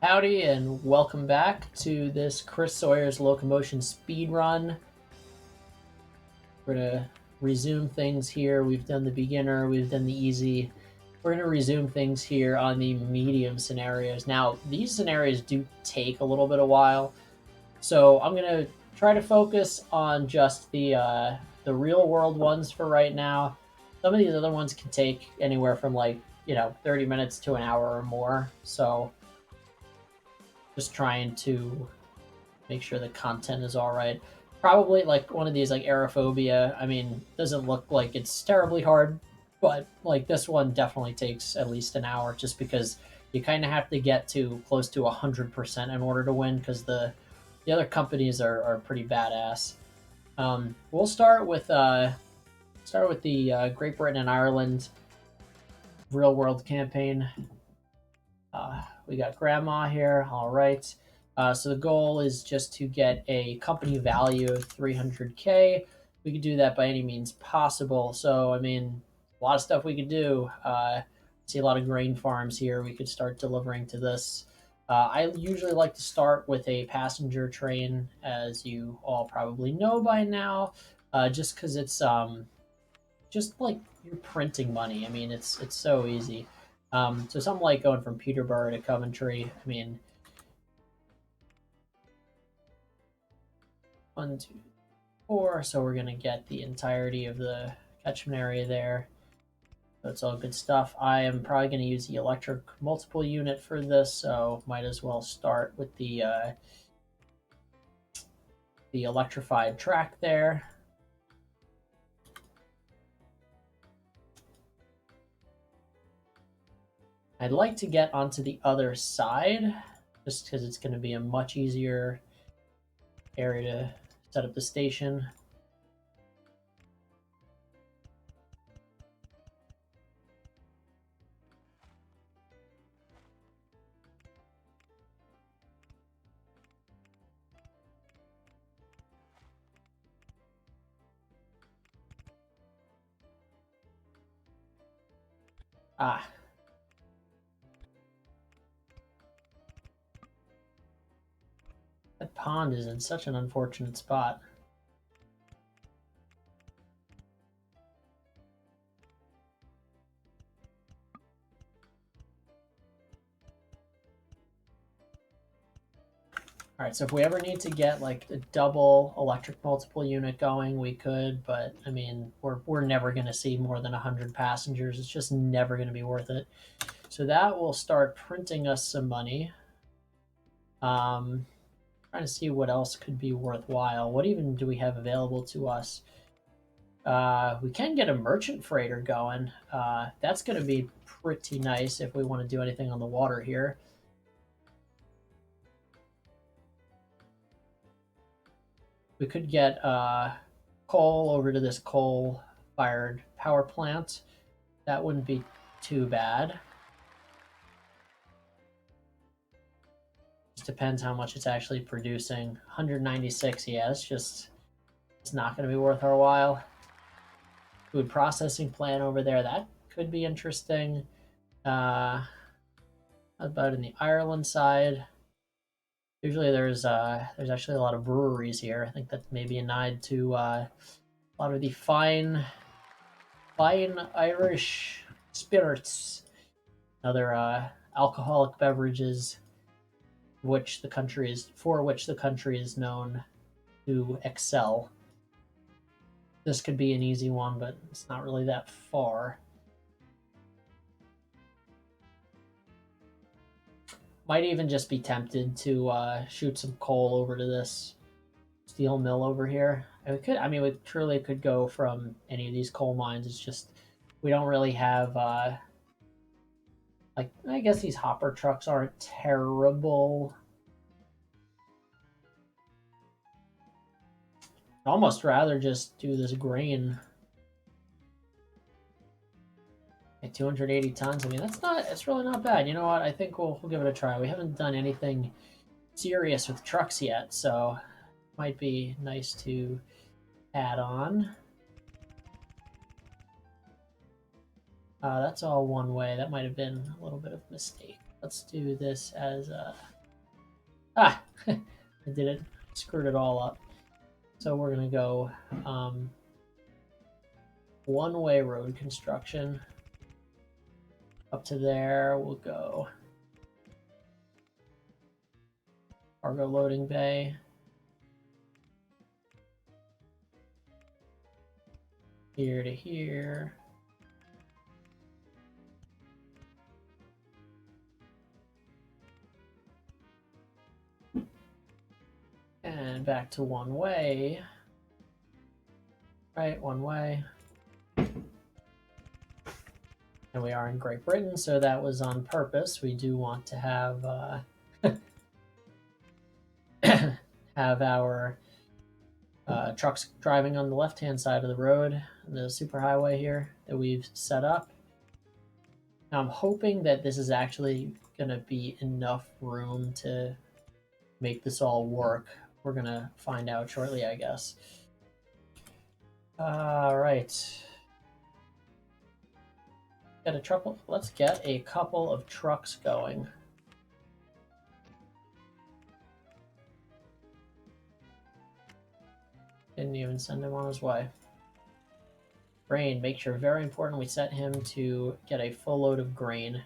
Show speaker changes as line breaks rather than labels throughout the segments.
Howdy and welcome back to this Chris Sawyer's Locomotion speed run. We're gonna resume things here. We've done the beginner, we've done the easy. We're gonna resume things here on the medium scenarios. Now, these scenarios do take a little bit of while, so I'm gonna try to focus on just the real world ones for right now. Some of these other ones can take anywhere from 30 minutes to an hour or more. So just trying to make sure the content is all right. Probably like one of these like aerophobia. I mean, doesn't look like it's terribly hard, but like this one definitely takes at least an hour just because you kind of have to get to close to 100% in order to win because the other companies are pretty badass. We'll start with the Great Britain and Ireland real world campaign. We got grandma here. All right. So the goal is just to get a company value of 300K. We could do that by any means possible. So, I mean, a lot of stuff we could do. See a lot of grain farms here. We could start delivering to this. I usually like to start with a passenger train, as you all probably know by now, just because it's just like you're printing money. I mean, it's so easy. So something like going from Peterborough to Coventry. I mean, 1, 2, 4. So we're gonna get the entirety of the catchment area there. So it's all good stuff. I am probably gonna use the electric multiple unit for this, so might as well start with the electrified track there. I'd like to get onto the other side, just because it's going to be a much easier area to set up the station. Ah. That pond is in such an unfortunate spot. All right, so if we ever need to get like a double electric multiple unit going, we could, but I mean, we're never going to see more than 100 passengers. It's just never going to be worth it. So that will start printing us some money. Trying to see what else could be worthwhile. What even do we have available to us? We can get a merchant freighter going. That's going to be pretty nice if we want to do anything on the water here. We could get coal over to this coal-fired power plant. That wouldn't be too bad. Just depends how much it's actually producing. 196, yeah, it's not going to be worth our while. Food processing plant over there, that could be interesting. How about in the Ireland side? Usually there's actually a lot of breweries here. I think that's maybe a nod to a lot of the fine Irish spirits, other alcoholic beverages, for which the country is known to excel. This could be an easy one, but it's not really that far. Might even just be tempted to shoot some coal over to this steel mill over here. And we truly could go from any of these coal mines. It's just we don't really have like, I guess these hopper trucks aren't terrible. I'd almost rather just do this grain. At 280 tons. I mean, it's really not bad. You know what? I think we'll give it a try. We haven't done anything serious with trucks yet, so it might be nice to add on. That's all one way. That might have been a little bit of a mistake. Let's do this as Ah, I did it. Screwed it all up. So we're gonna go one-way road construction. Up to there, we'll go cargo loading bay. Here to here. And back to one way. Right, one way. And we are in Great Britain, so that was on purpose. We do want to have have our trucks driving on the left-hand side of the road, the superhighway here that we've set up. Now I'm hoping that this is actually going to be enough room to make this all work. We're going to find out shortly, I guess. All right. Let's get a couple of trucks going. Didn't even send him on his way. Grain, make sure, very important, we set him to get a full load of grain.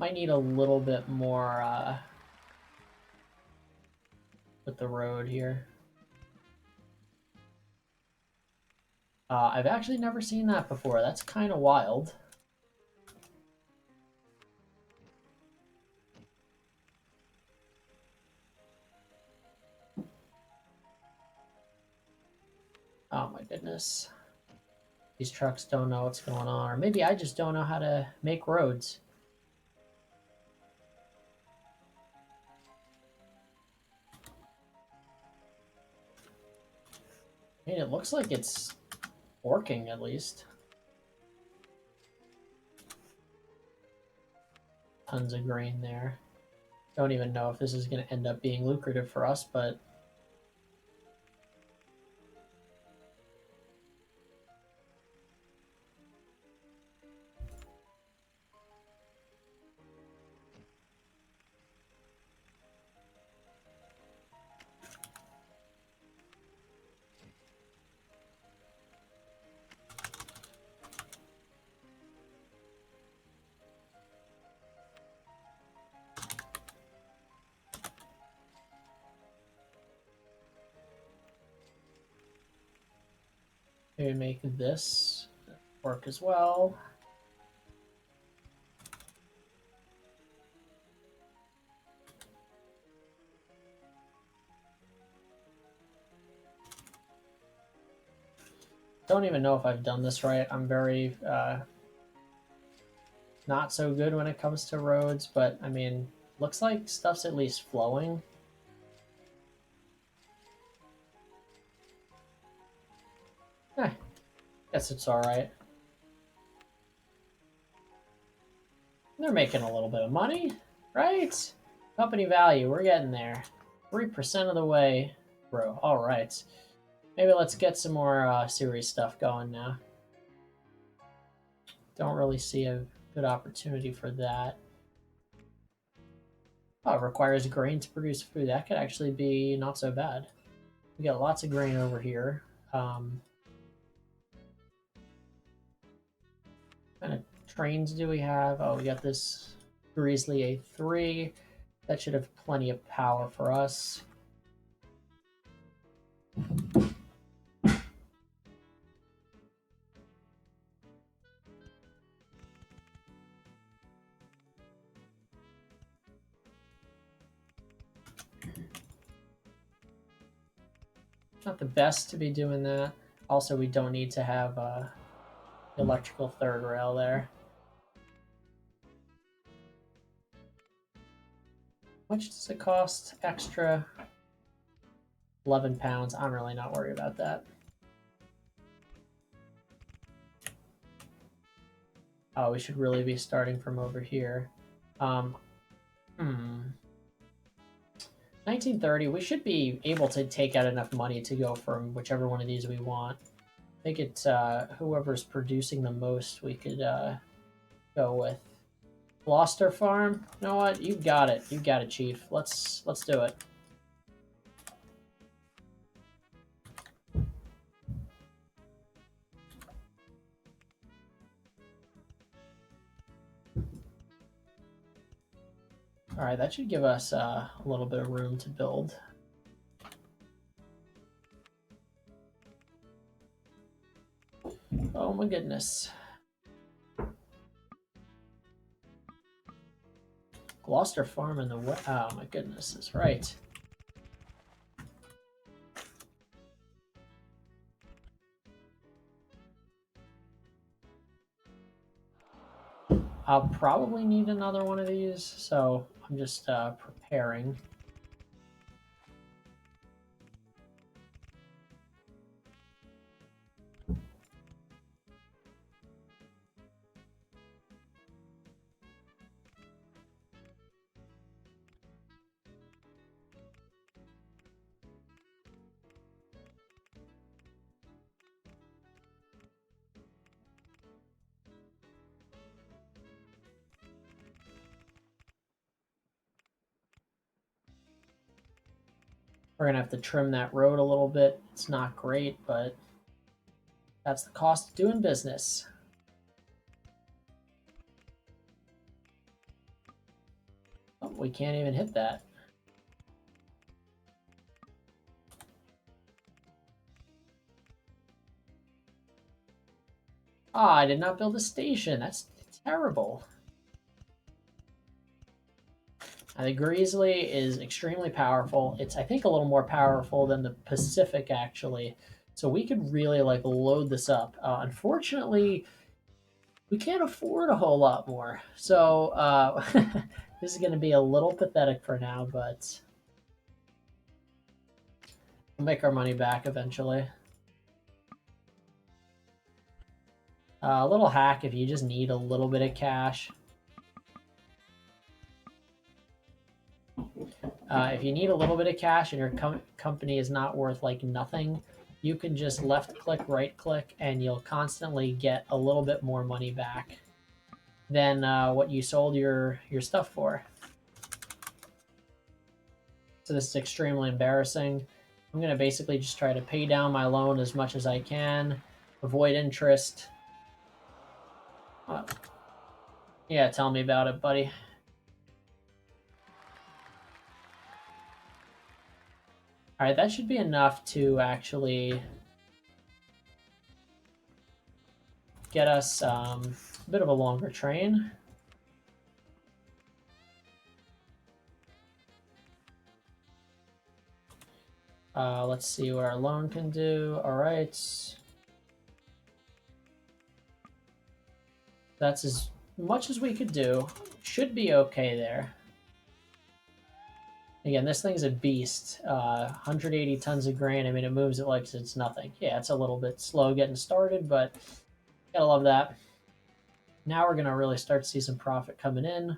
Might need a little bit more with the road here. I've actually never seen that before. That's kind of wild. Oh my goodness. These trucks don't know what's going on. Or maybe I just don't know how to make roads. I mean, it looks like it's working at least. Tons of grain there. Don't even know if this is going to end up being lucrative for us, but maybe make this work as well. Don't even know if I've done this right. I'm very not so good when it comes to roads, but I mean, looks like stuff's at least flowing. Guess it's alright. They're making a little bit of money, right? Company value, we're getting there. 3% of the way through. Alright. Maybe let's get some more serious stuff going now. Don't really see a good opportunity for that. Oh, it requires grain to produce food. That could actually be not so bad. We got lots of grain over here. What kind of trains do we have? Oh, we got this Grizzly A3. That should have plenty of power for us. Not the best to be doing that. Also, we don't need to have electrical third rail there. How much does it cost extra? 11 pounds. I'm really not worried about that. Oh, we should really be starting from over here. Hmm. 1930, we should be able to take out enough money to go from whichever one of these we want. I think it's whoever's producing the most we could go with. Gloucester Farm? You know what? You got it. You got it, Chief. Let's do it. Alright, that should give us a little bit of room to build. Oh my goodness. Gloucester Farm in the west. Oh my goodness, that's right. I'll probably need another one of these, so I'm just preparing. We're gonna have to trim that road a little bit. It's not great, but that's the cost of doing business. Oh, we can't even hit that. Ah, I did not build a station. That's terrible. The Grizzly is extremely powerful. It's, I think, a little more powerful than the Pacific, actually. So we could really, like, load this up. Unfortunately, we can't afford a whole lot more. So this is going to be a little pathetic for now, but we'll make our money back eventually. A little hack if you just need a little bit of cash. If you need a little bit of cash and your company is not worth like nothing, you can just left click, right click, and you'll constantly get a little bit more money back than what you sold your stuff for. So this is extremely embarrassing. I'm going to basically just try to pay down my loan as much as I can, avoid interest. Yeah, tell me about it, buddy. All right, that should be enough to actually get us a bit of a longer train. Let's see what our loan can do. All right. That's as much as we could do. Should be okay there. Again, this thing's a beast. 180 tons of grain. I mean, it moves it like it's nothing. Yeah, it's a little bit slow getting started, but gotta love that. Now we're gonna really start to see some profit coming in.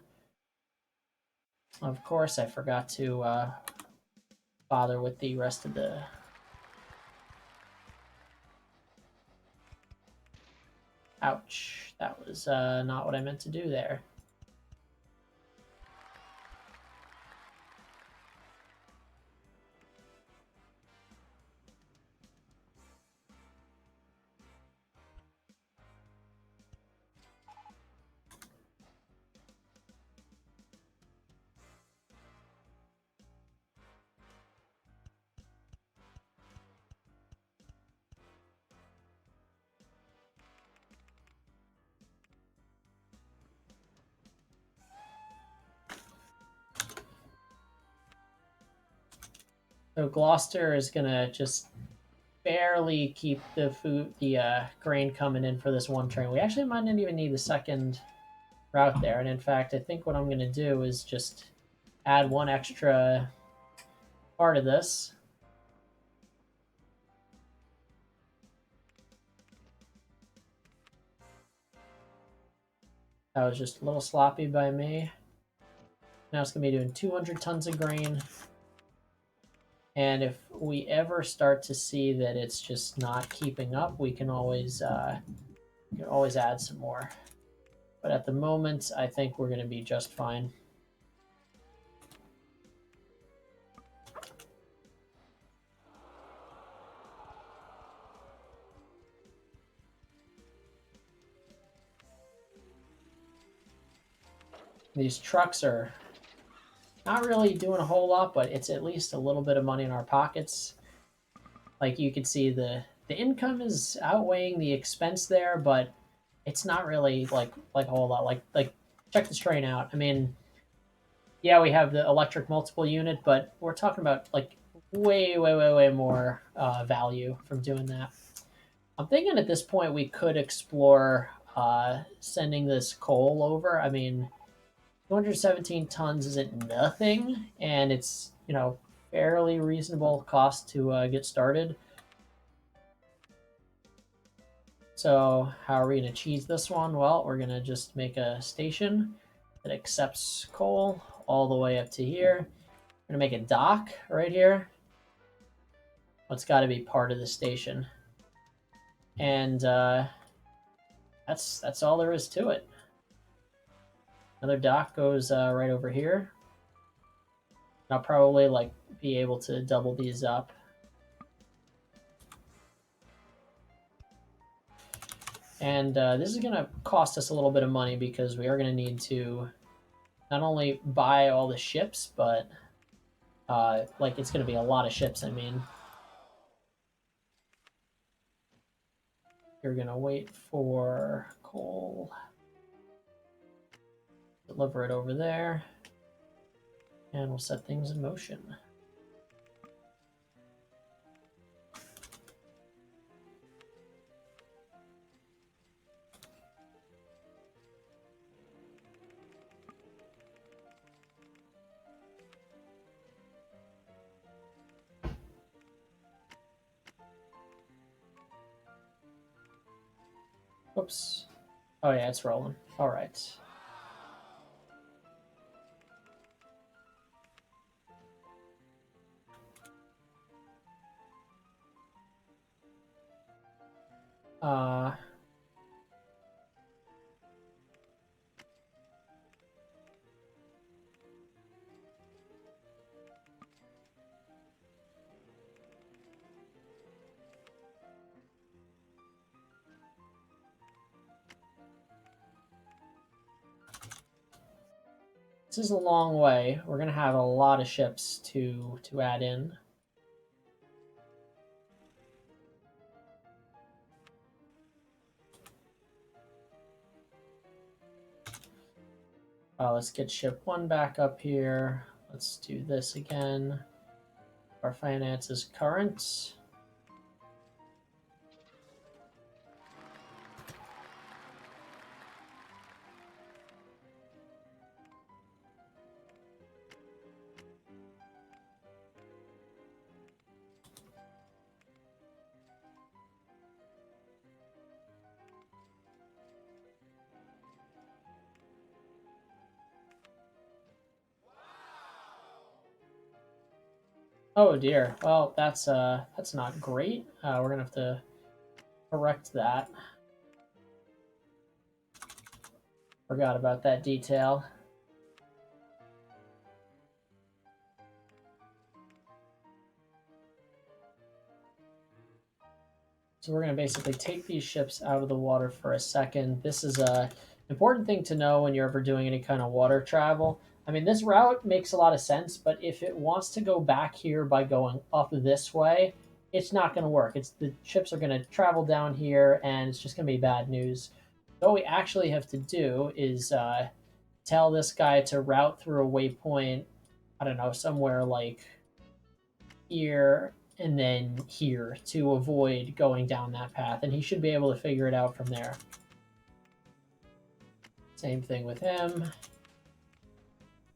Of course, I forgot to bother with the rest of the... Ouch. That was not what I meant to do there. So Gloucester is gonna just barely keep the grain coming in for this one train. We actually might not even need the second route there. And in fact, I think what I'm gonna do is just add one extra part of this. That was just a little sloppy by me. Now it's going to be doing 200 tons of grain. And if we ever start to see that it's just not keeping up, we can always add some more. But at the moment, I think we're going to be just fine. These trucks are not really doing a whole lot, but it's at least a little bit of money in our pockets. Like you can see the income is outweighing the expense there, but it's not really like a whole lot. Like check this train out. I mean, yeah, we have the electric multiple unit, but we're talking about like way more value from doing that. I'm thinking at this point we could explore sending this coal over. I mean, 217 tons isn't nothing, and it's fairly reasonable cost to get started. So how are we going to cheese this one? Well, we're going to just make a station that accepts coal all the way up to here. We're going to make a dock right here. It's got to be part of the station. And that's all there is to it. Another dock goes right over here. I'll probably be able to double these up. And this is going to cost us a little bit of money because we are going to need to not only buy all the ships, but it's going to be a lot of ships. I mean, you're going to wait for coal, deliver it over there, and we'll set things in motion. Oops. Oh yeah, it's rolling. All right. This is a long way. We're gonna have a lot of ships to add in. Let's get ship 1 back up here. Let's do this again. Our finance is current. Oh dear. Well, that's not great. We're gonna have to correct that. Forgot about that detail. So we're going to basically take these ships out of the water for a second. This is a important thing to know when you're ever doing any kind of water travel. I mean, this route makes a lot of sense, but if it wants to go back here by going up this way, it's not going to work. The ships are going to travel down here, and it's just going to be bad news. So what we actually have to do is tell this guy to route through a waypoint, I don't know, somewhere like here and then here to avoid going down that path, and he should be able to figure it out from there. Same thing with him.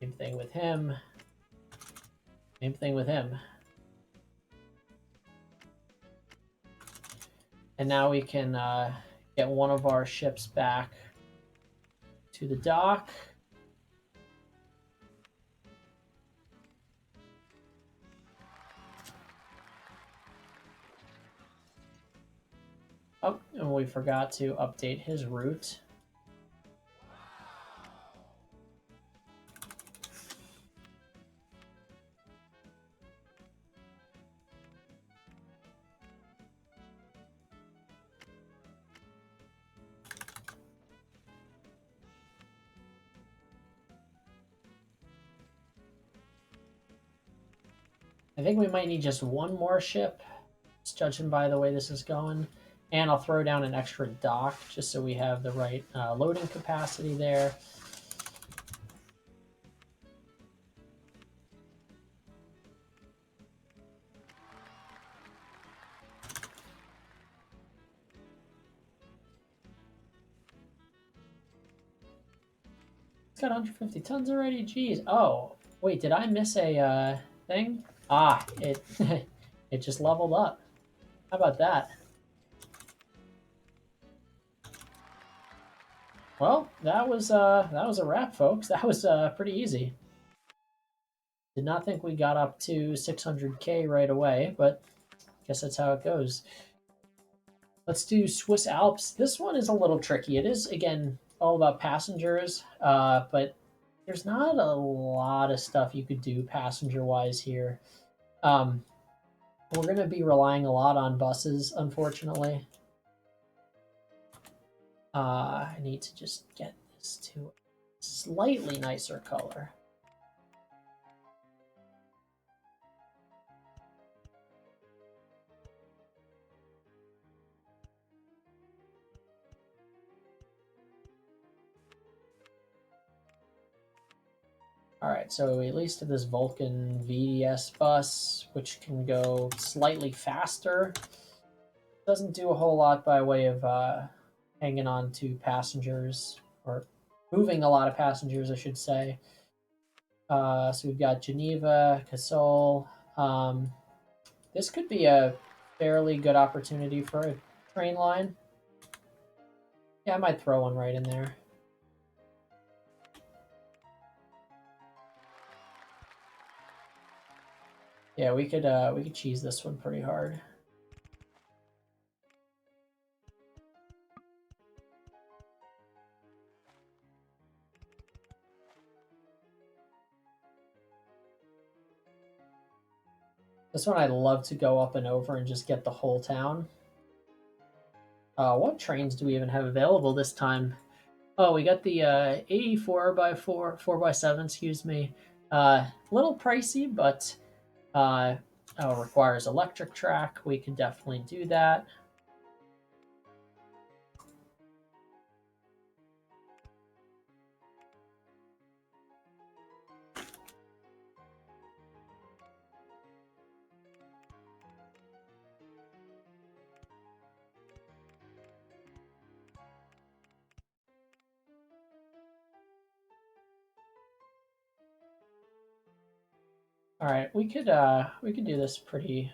Same thing with him. Same thing with him. And now we can get one of our ships back to the dock. Oh, and we forgot to update his route. I think we might need just one more ship, just judging by the way this is going. And I'll throw down an extra dock just so we have the right loading capacity there. It's got 150 tons already. Jeez. Oh, wait, did I miss a thing? Ah, it it just leveled up. How about that? Well, that was a wrap, folks. That was pretty easy. Did not think we got up to 600k right away, but I guess that's how it goes. Let's do Swiss Alps. This one is a little tricky. It is, again, all about passengers, but there's not a lot of stuff you could do passenger-wise here. We're going to be relying a lot on buses, unfortunately. I need to just get this to a slightly nicer color. All right, so at least to this Vulcan VDS bus, which can go slightly faster. Doesn't do a whole lot by way of hanging on to passengers, or moving a lot of passengers, I should say. So we've got Geneva, Cassol. This could be a fairly good opportunity for a train line. Yeah, I might throw one right in there. Yeah, we could cheese this one pretty hard. This one I'd love to go up and over and just get the whole town. What trains do we even have available this time? Oh, we got the 84x4, 4x7, excuse me. Little pricey, but requires electric track. We could definitely do that. All right, we could do this pretty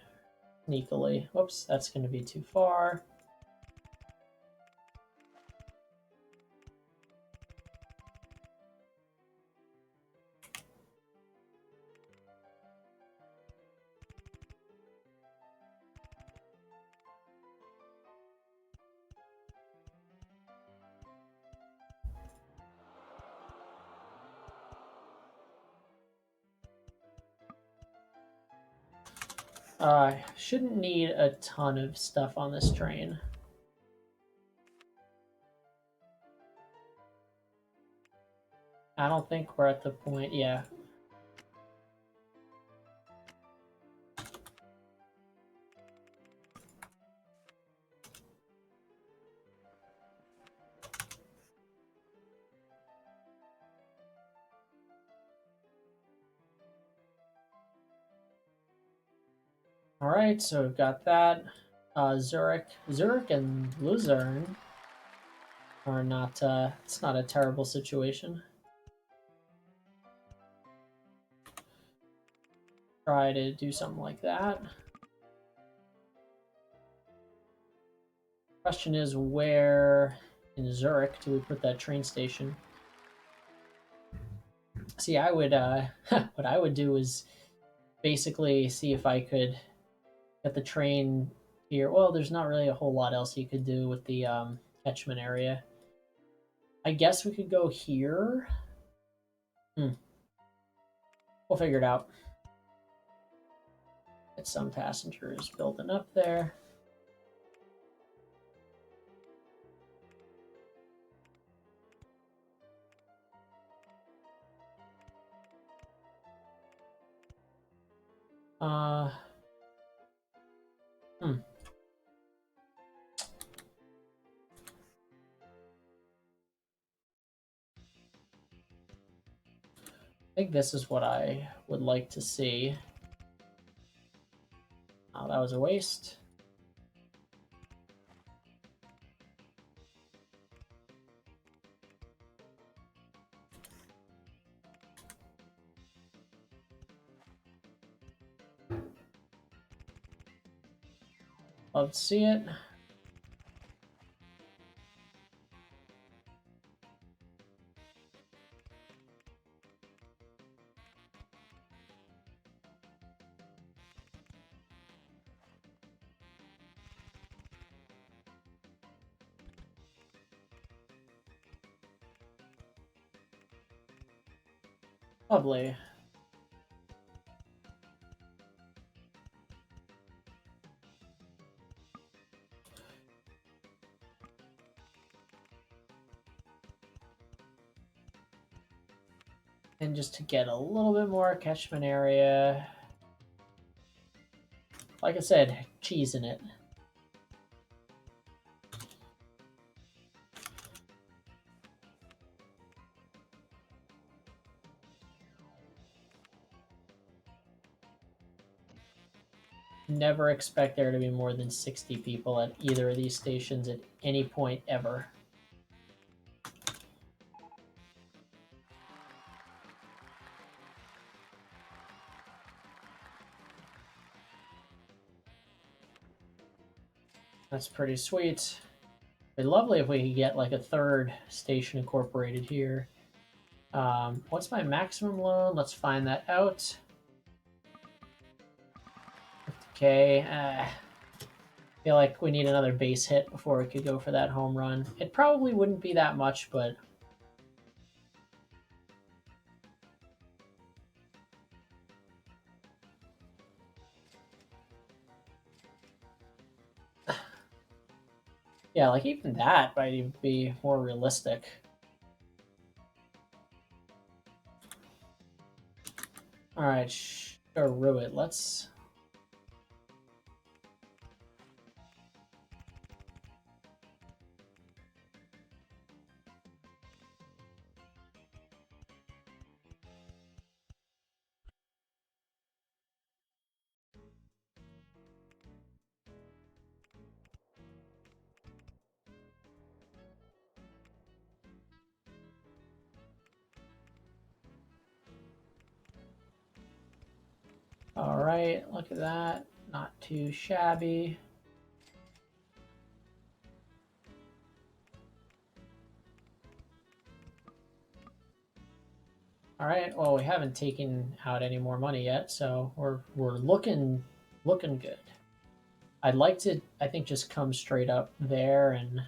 sneakily. Whoops, that's going to be too far. Shouldn't need a ton of stuff on this train. I don't think we're at the point, yeah. All right, so we've got that. Zurich and Luzerne are not, it's not a terrible situation. Try to do something like that. Question is, where in Zurich do we put that train station? See, I would, what I would do is basically see if I could get the train here. Well, there's not really a whole lot else you could do with the catchment area. I guess we could go here. We'll figure it out. Get some passengers building up there. I think this is what I would like to see. Oh, that was a waste. Love to see it. Lovely. And just to get a little bit more catchment area. Like I said, cheese in it. Never expect there to be more than 60 people at either of these stations at any point ever. That's pretty sweet. It'd be lovely if we could get like a third station incorporated here. What's my maximum loan? Let's find that out. Okay. I feel like we need another base hit before we could go for that home run. It probably wouldn't be that much, but yeah, like even that might even be more realistic. All right, screw it. Let's. All right, look at that. Not too shabby. All right. Well, we haven't taken out any more money yet, so we're looking good. I'd like to, I think, just come straight up there, and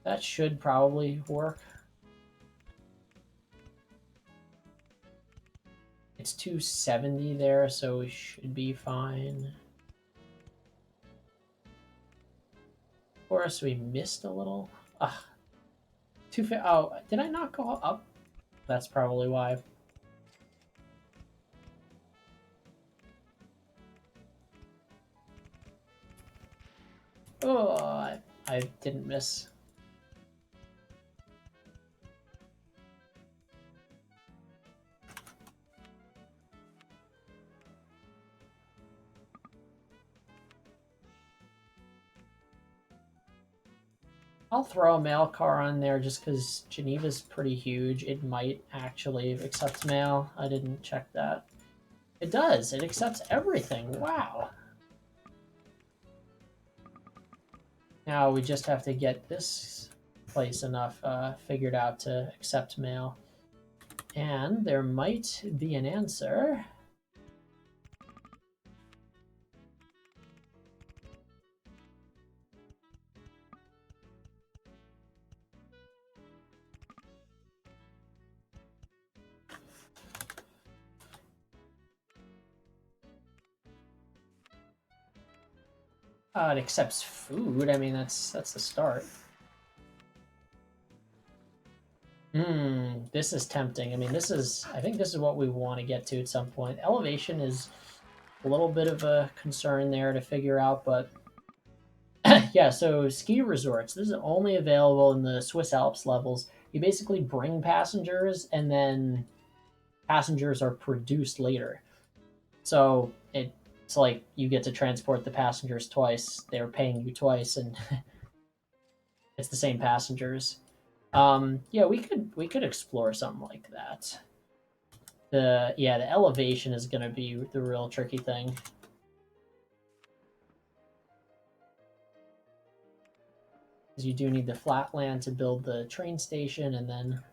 that should probably work. It's 270 there, so we should be fine. Of course, we missed a little. Ah, oh, did I not go up? That's probably why. Oh, I didn't miss. I'll throw a mail car on there just because Geneva's pretty huge. It might actually accept mail. I didn't check that. It does. It accepts everything. Wow. Now we just have to get this place enough figured out to accept mail. And there might be an answer. It accepts food. I mean, that's the start. This is tempting. I mean, I think this is what we want to get to at some point. Elevation is a little bit of a concern there to figure out, but yeah, so ski resorts. This is only available in the Swiss Alps levels. You basically bring passengers, and then passengers are produced later. So it's like you get to transport the passengers twice. They're paying you twice, and it's the same passengers. Yeah, we could explore something like that. The elevation is going to be the real tricky thing. Because you do need the flat land to build the train station, and then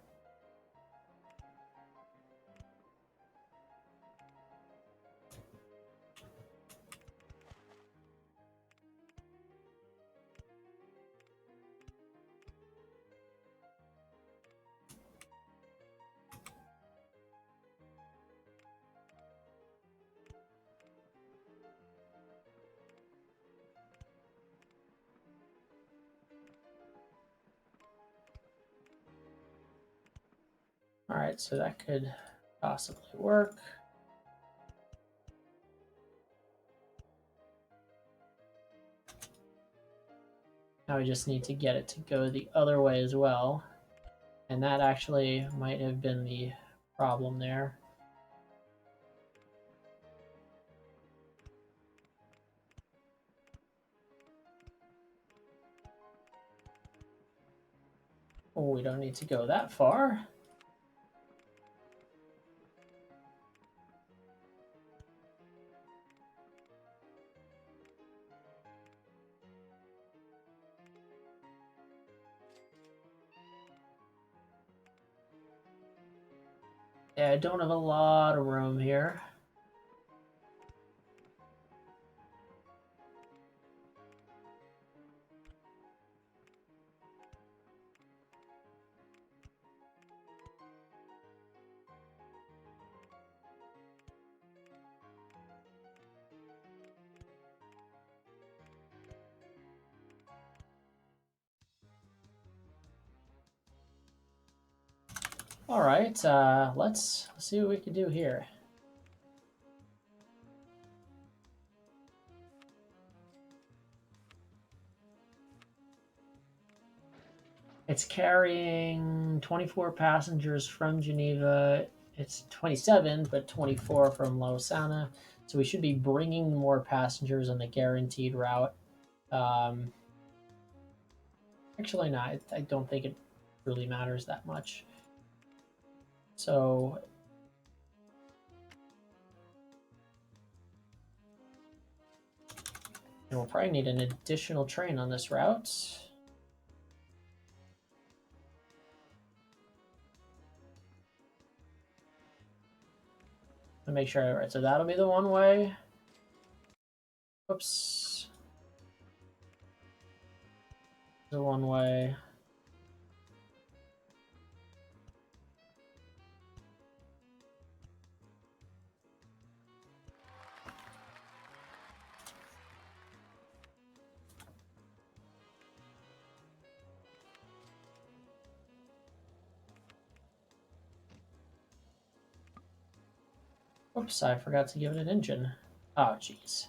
all right, so that could possibly work. Now we just need to get it to go the other way as well. And that actually might have been the problem there. Oh, we don't need to go that far. Yeah, I don't have a lot of room here. All right, let's see what we can do here. It's carrying 24 passengers from Geneva. It's 27, but 24 from Lausanne. So we should be bringing more passengers on the guaranteed route. Actually, no, I don't think it really matters that much. So, and we'll probably need an additional train on this route. To make sure, all right, so that'll be the one way. Oops. The one way. Oops, I forgot to give it an engine. Oh, jeez.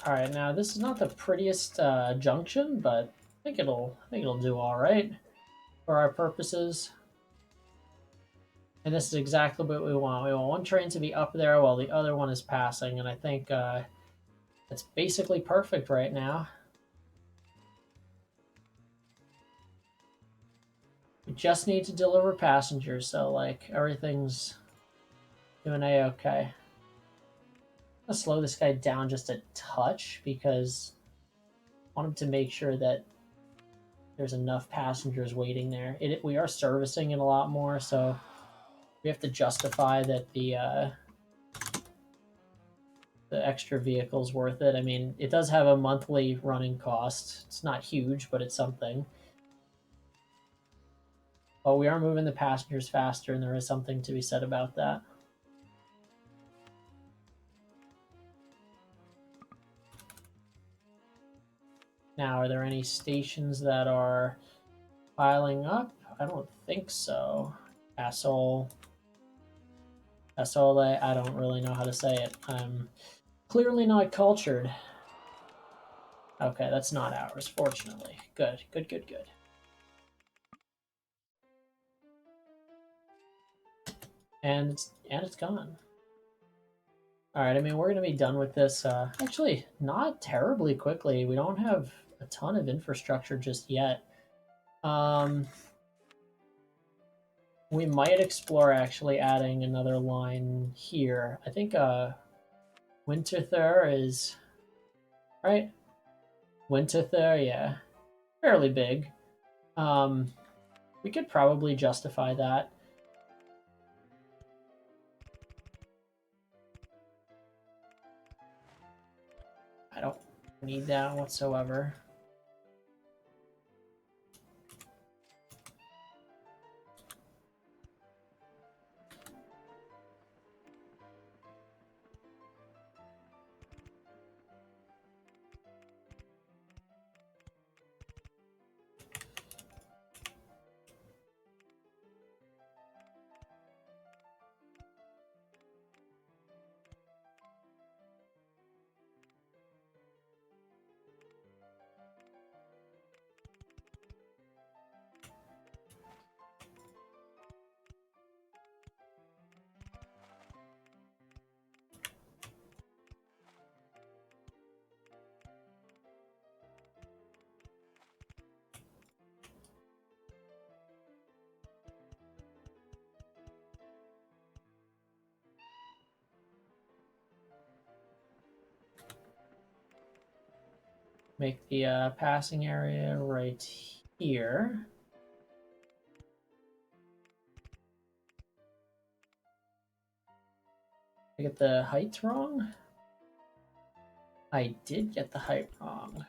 All right, now this is not the prettiest junction, but I think it'll do all right for our purposes. And this is exactly what we want. We want one train to be up there while the other one is passing, and I think it's basically perfect right now. We just need to deliver passengers, so like everything's doing a-okay. I'm gonna slow this guy down just a touch because I want him to make sure that there's enough passengers waiting there. We are servicing it a lot more, so we have to justify that the the extra vehicle's worth it. I mean, it does have a monthly running cost. It's not huge, but it's something. But we are moving the passengers faster, and there is something to be said about that. Now, are there any stations that are piling up? I don't think so. Asshole. Asshole, I don't really know how to say it. I'm clearly not cultured. Okay, that's not ours, fortunately. Good, good, good, good. And it's gone. All right, I mean, we're going to be done with this, actually, not terribly quickly. We don't have a ton of infrastructure just yet. We might explore actually adding another line here. I think Winterthur is, right? Winterthur, yeah, fairly big. We could probably justify that. I don't need that whatsoever. Make the passing area right here. I get the height wrong? I did get the height wrong.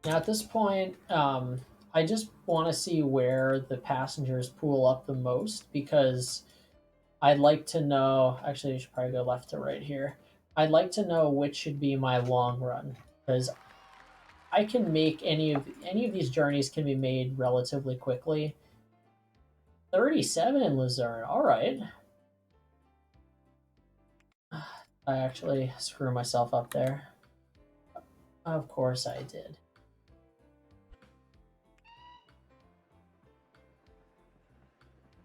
Now at this point, I just want to see where the passengers pool up the most because I'd like to know. Actually, I should probably go left to right here. I'd like to know which should be my long run because I can make any of these journeys can be made relatively quickly. 37 in Luzerne. All right. I actually screw myself up there. Of course I did.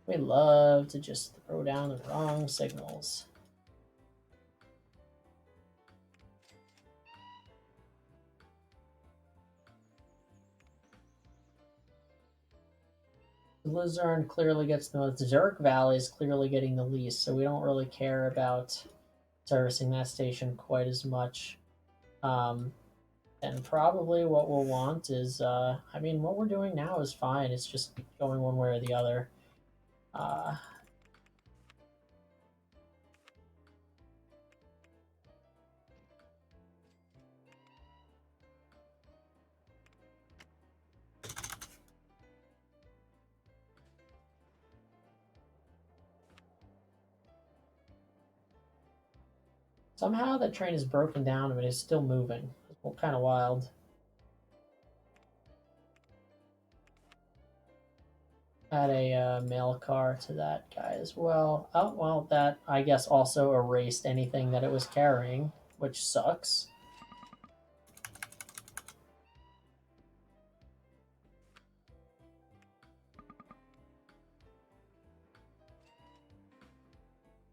We love to just throw down the wrong signals. Luzerne clearly gets the most. Zurich Valley is clearly getting the least, so we don't really care about servicing that station quite as much. And probably what we'll want is, I mean, what we're doing now is fine. It's just going one way or the other. Uh, Somehow that train is broken down, but it's still moving. It's kind of wild. Add a mail car to that guy as well. Oh, well, that I guess also erased anything that it was carrying, which sucks.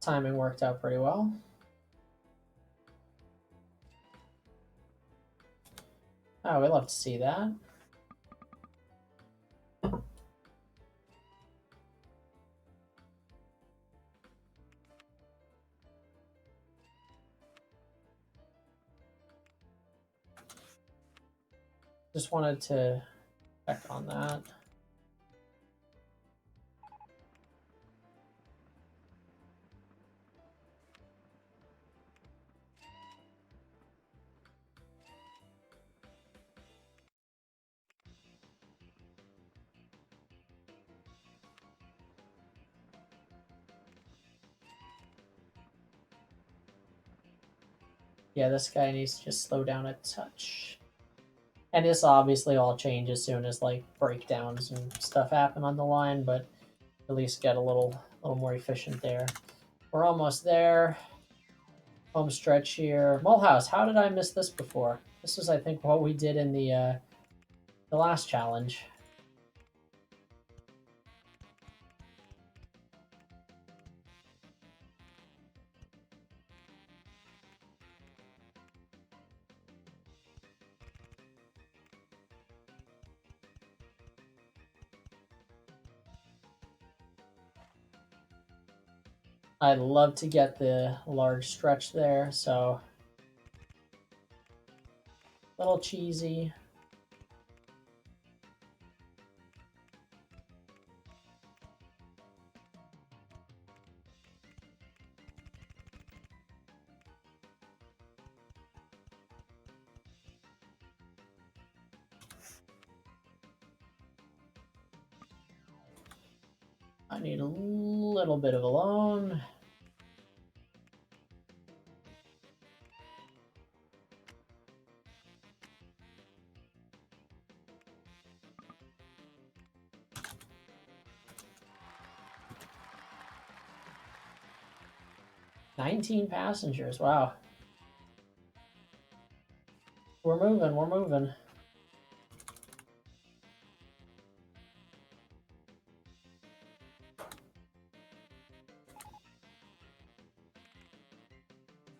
timing worked out pretty well. Oh, we love to see that. Just wanted to check on that. Yeah, this guy needs to just slow down a touch. And this obviously all change as soon as like breakdowns and stuff happen on the line, but at least get a little more efficient there. We're almost there. Home stretch here. Mulhouse, how did I miss this before? This was, I think, what we did in the last challenge. I'd love to get the large stretch there, so a little cheesy. I need a little bit of a loan. $19 passengers, wow. We're moving, we're moving.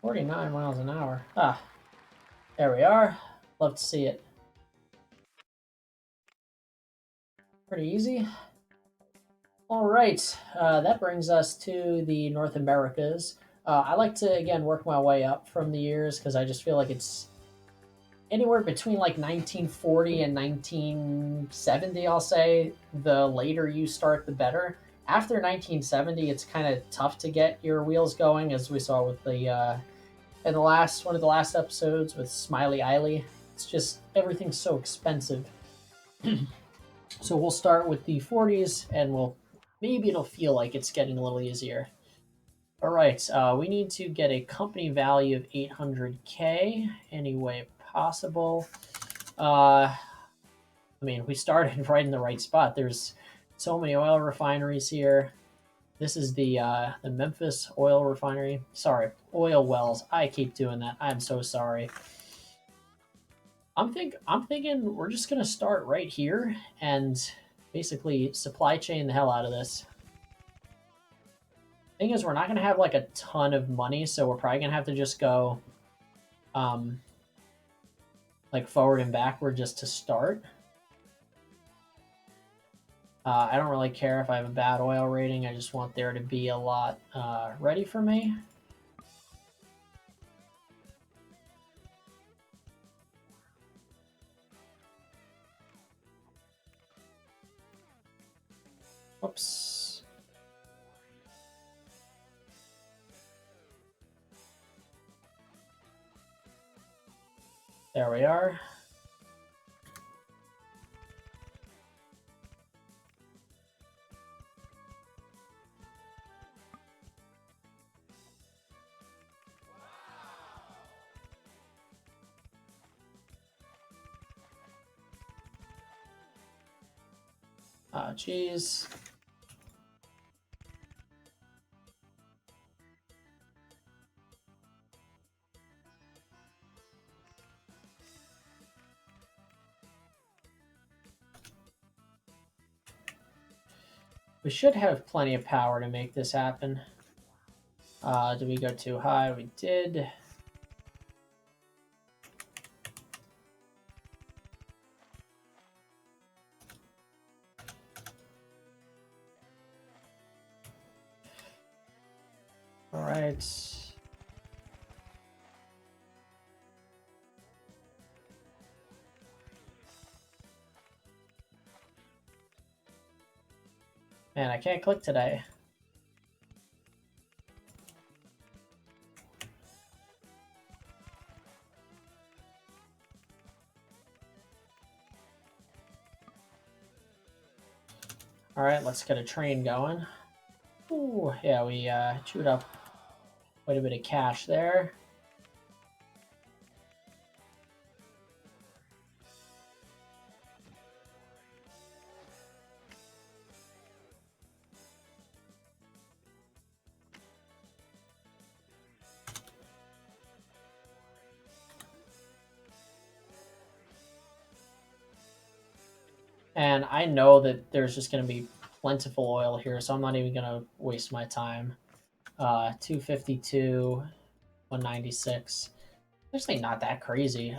$49 miles an hour. Ah, there we are. Love to see it. Pretty easy. All right, that brings us to the North Americas. I like to, again, work my way up from the years because I just feel like it's anywhere between like 1940 and 1970, I'll say. The later you start, the better. After 1970, it's kind of tough to get your wheels going, as we saw with the in the last one of the last episodes with Smiley Eiley. It's just everything's so expensive. So we'll start with the 40s, and maybe it'll feel like it's getting a little easier. All right, we need to get a company value of 800K any way possible. I mean, we started right in the right spot. There's so many oil refineries here. This is the Memphis oil refinery. Sorry, oil wells. I keep doing that. I'm so sorry. I'm thinking we're just gonna start right here and basically supply chain the hell out of this. Thing is, we're not gonna have like a ton of money, so we're probably gonna have to just go like forward and backward just to start. I don't really care if I have a bad oil rating. I just want there to be a lot ready for me. Oops. There we are. Geez. We should have plenty of power to make this happen. Did we go too high? We did. All right. Man, I can't click today. All right, let's get a train going. Ooh, yeah, we chewed up quite a bit of cash there. And I know that there's just going to be plentiful oil here, so I'm not even going to waste my time. 252, 196. Actually, not that crazy.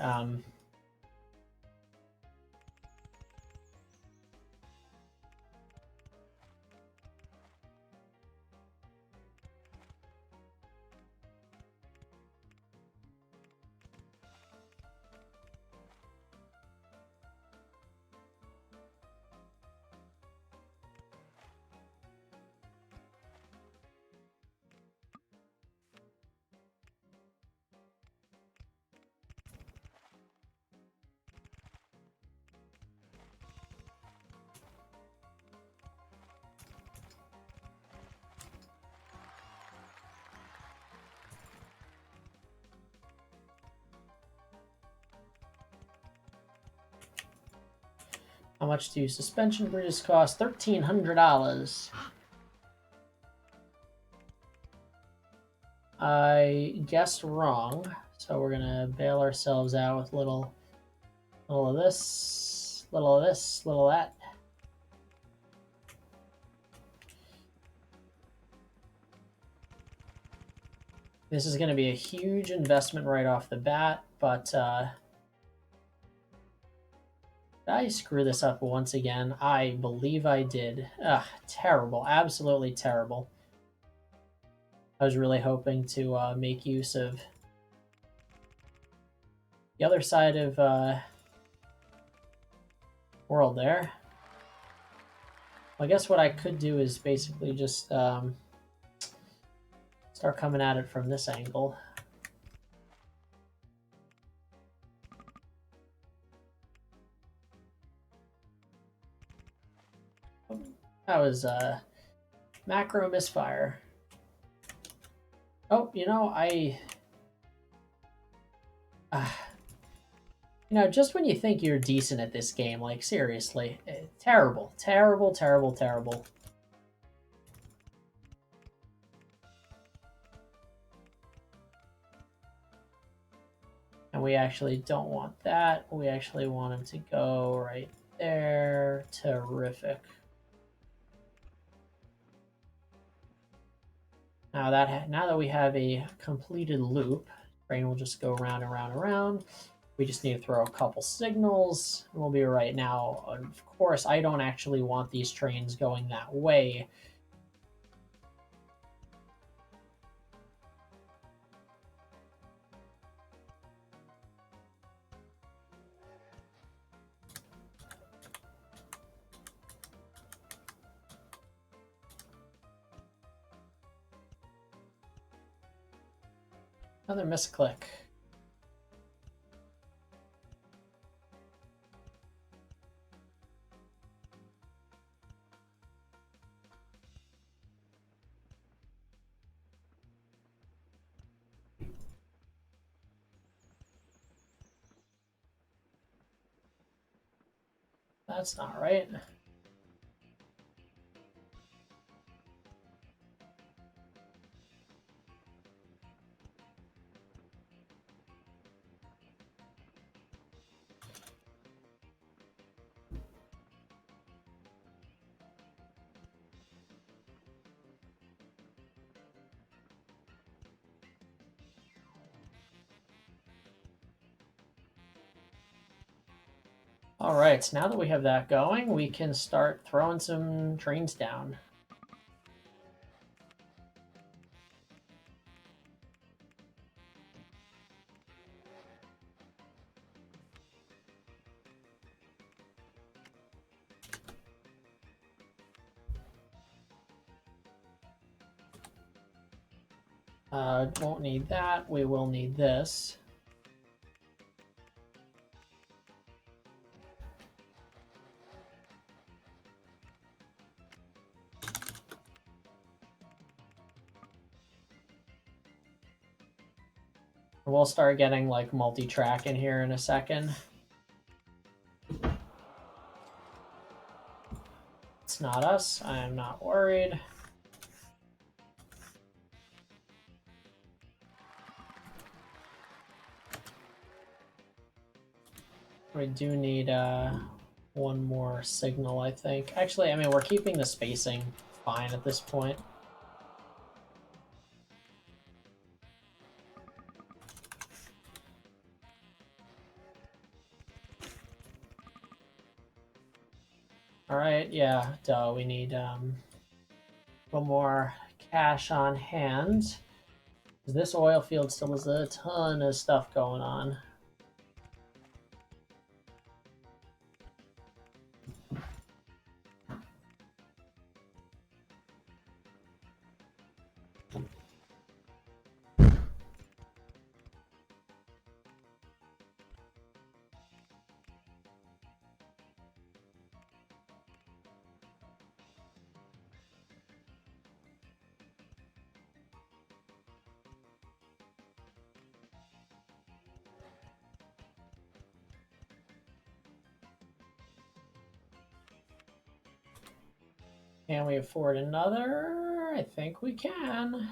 How much do suspension bridges cost? $1,300. I guessed wrong, so we're gonna bail ourselves out with little of this, little of this, little of that. This is going to be a huge investment right off the bat, but did I screw this up once again? I believe I did. Ugh, terrible. Absolutely terrible. I was really hoping to make use of the other side of world there. Well, I guess what I could do is basically just start coming at it from this angle. That was macro misfire. Oh, you know, just when you think you're decent at this game, like seriously, terrible, terrible, terrible, terrible. And we actually don't want that. We actually want him to go right there. Terrific. Now that we have a completed loop, train will just go around and around and around. We just need to throw a couple signals, and we'll be right. Now, of course, I don't actually want these trains going that way. Another misclick. That's not right. All right, so now that we have that going, we can start throwing some trains down. Won't need that. We will need this. We'll start getting like multi-track in here in a second. It's not us. I am not worried. We do need one more signal, I think. Actually, I mean, we're keeping the spacing fine at this point. All right, yeah, duh, we need a little more cash on hand. This oil field still has a ton of stuff going on. Can we afford another? I think we can.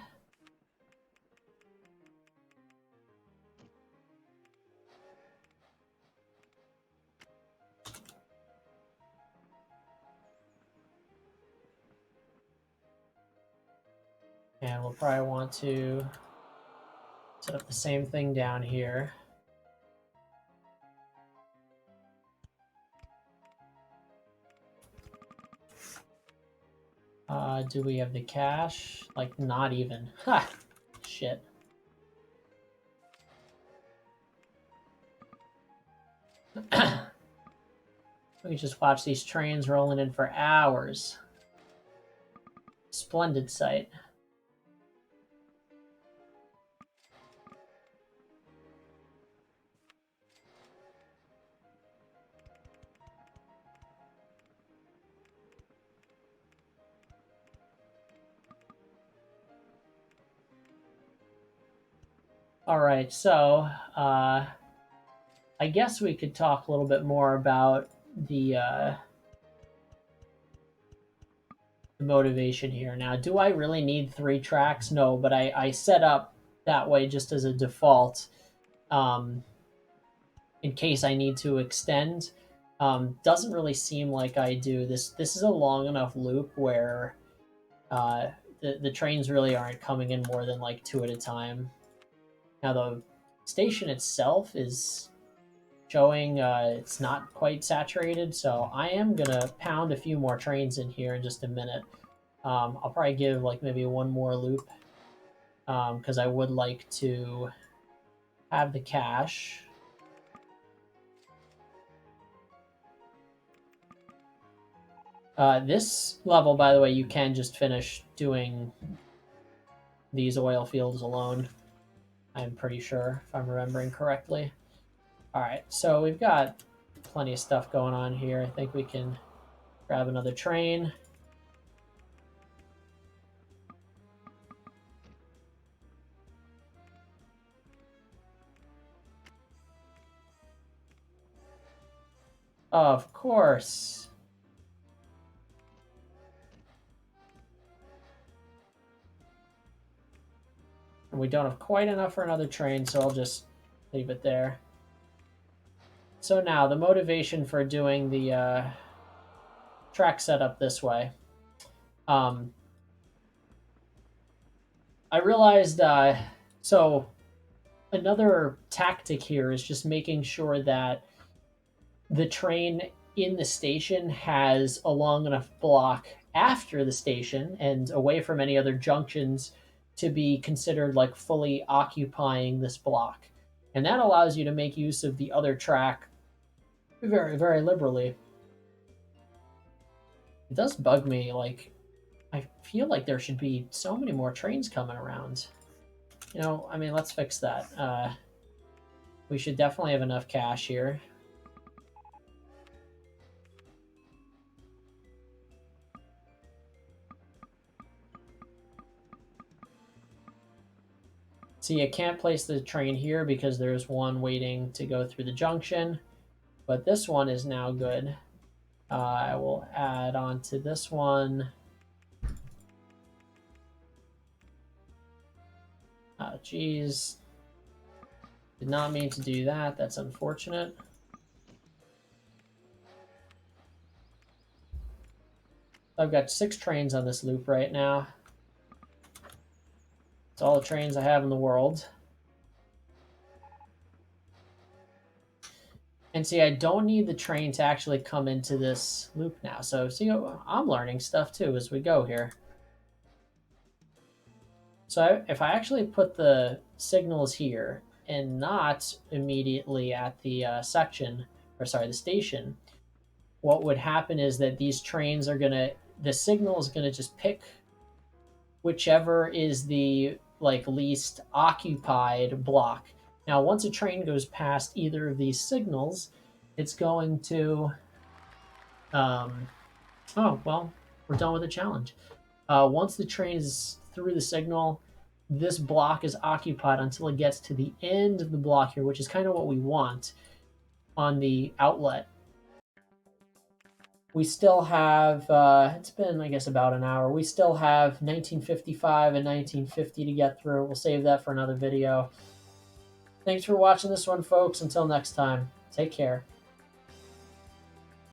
And we'll probably want to set up the same thing down here. Do we have the cash? Like, not even. Ha! Shit. We can just watch these trains rolling in for hours. Splendid sight. All right, so I guess we could talk a little bit more about the motivation here. Now, do I really need 3 tracks? No, but I set up that way just as a default in case I need to extend. Doesn't really seem like I do. This is a long enough loop where the trains really aren't coming in more than like 2 at a time. Now the station itself is showing it's not quite saturated, so I am gonna pound a few more trains in here in just a minute. I'll probably give like maybe one more loop because I would like to have the cash. This level, by the way, you can just finish doing these oil fields alone. I'm pretty sure, if I'm remembering correctly. All right, so we've got plenty of stuff going on here. I think we can grab another train. Of course. And we don't have quite enough for another train, so I'll just leave it there. So now, the motivation for doing the track setup this way. I realized, so another tactic here is just making sure that the train in the station has a long enough block after the station and away from any other junctions to be considered like fully occupying this block. And that allows you to make use of the other track very, very liberally. It does bug me, like, I feel like there should be so many more trains coming around. You know, I mean, let's fix that. We should definitely have enough cash here. See, I can't place the train here because there's one waiting to go through the junction, but this one is now good. I will add on to this one. Oh, geez. Did not mean to do that. That's unfortunate. I've got 6 trains on this loop right now. It's all the trains I have in the world. And see, I don't need the train to actually come into this loop now. So see, I'm learning stuff too as we go here. So if I actually put the signals here and not immediately at the section, or sorry, the station, what would happen is that these trains are gonna, the signal is gonna just pick whichever is the like least occupied block. Now, once a train goes past either of these signals, it's going to, oh, well, we're done with the challenge. Once the train is through the signal, this block is occupied until it gets to the end of the block here, which is kind of what we want on the outlet. We still have, it's been, I guess, about an hour. We still have 1955 and 1950 to get through. We'll save that for another video. Thanks for watching this one, folks. Until next time, take care.